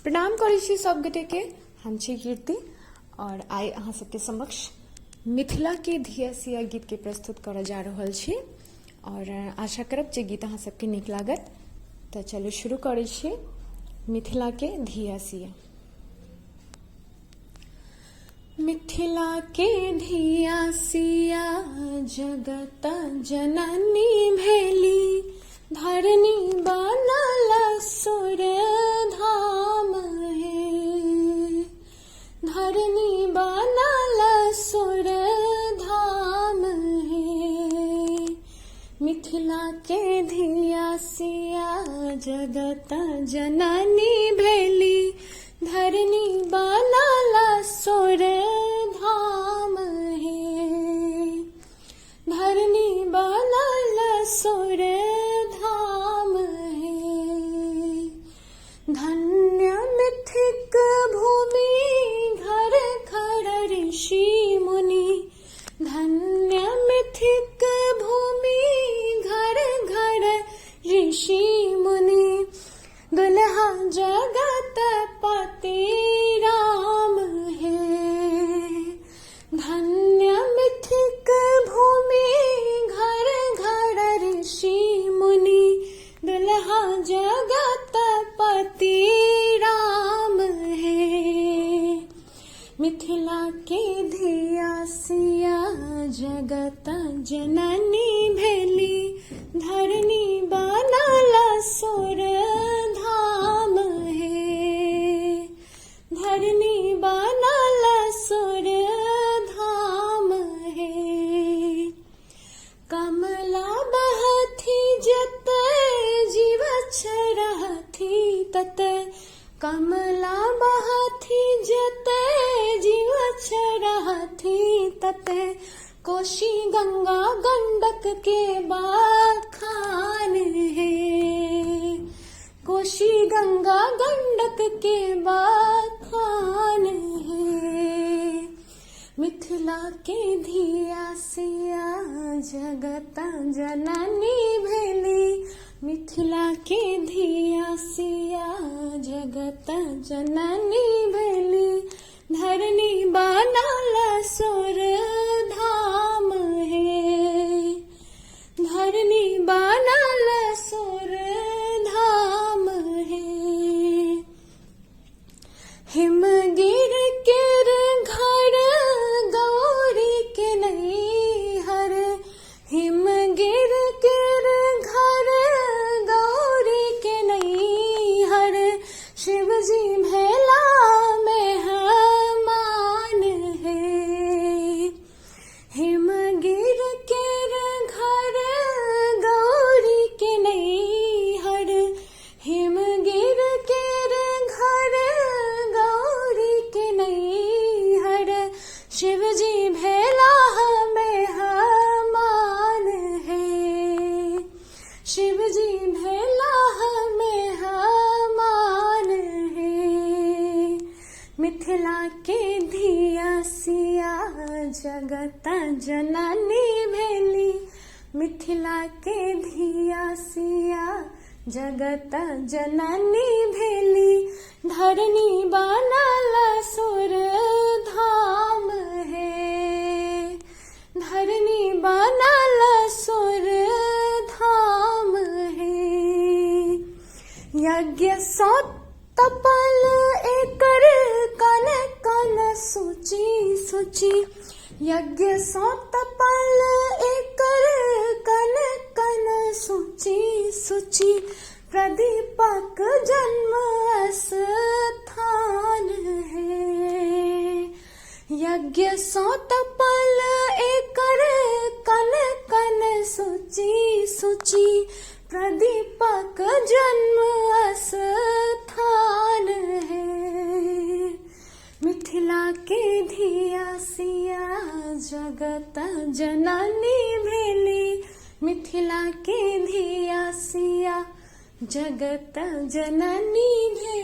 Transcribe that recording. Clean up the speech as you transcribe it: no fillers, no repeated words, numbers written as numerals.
प्रणाम करै छी सब गोटे के। हम छी कीर्ति और आइ अहाँ सबके समक्ष मिथिला के धिया सिया गीत के प्रस्तुत करऽ जा रहल छी और आशा करब जे गीत अहाँ सबके नीक लागत। तो चलो शुरू करै छी। मिथिला के धिया सिया। मिथिला के धिया सिया जगत जननी भेली, धरनी बनल सुर धाम है, धरनी बनल सुर धाम है। मिथिला के धिया सिया जगत जननी भेली, धरनी बनल सुर धाम है, धरनी बनल सुर धाम है। धन्य मिथिक भूमि घर घर ऋषि मुनि, धन्य मिथिक भूमि घर घर ऋषि मुनि। दुल्हा जगत पति राम है, धन्य मिथिक भूमि घर घर ऋषि मुनि। दुल्हा जगत पति राम है। मिथिला के धिया सिया जगत जननी भेली, धरनी बनल सुर धाम है, धरनी बनल सुर धाम है। कमला बहथी जत जीव रहथी तत, कमला बहथी जत जीव रहथी तत। कोशी गंगा गंडक के बखान है, कोशी गंगा गंडक के बखान है। मिथिला के धिया सिया जगत जननी भेली, मिथिला के धिया सिया जगत जननी भेली। धरनी बनल सुर धाम है, धरनी बनल सुर धाम है। हिमगिर केर घर गौरी के नैहर, हिमगिर केर घर गौरी के नैहर। शिवजी भेला मेहमान है, हिमगिर केर घर गौरी के नैहर। हिमगिर केर घर गौरी के नैहर। शिवजी भेला मेहमान है, शिवजी भेला मेहमान है। मिथिला के धिया सिया जगत जननी भेली, मिथिला के धिया सिया जगत जननी भेली। धरनी बनल सुर धाम है, धरनी बनल सुर धाम है। यज्ञ सौ तपल एकर कन कन सूची सूची, यज्ञ सौ तपल एकर कन कन सूची सूची। प्रदीपक जन्म स्थान है, यज्ञ सौ तपल एकर कन कन सूची सूची। प्रदीपक जन्म स्थान है। मिथिला के धिया सिया जगत जननी भेली, मिथिला के धिया सिया जगत जननी भेली।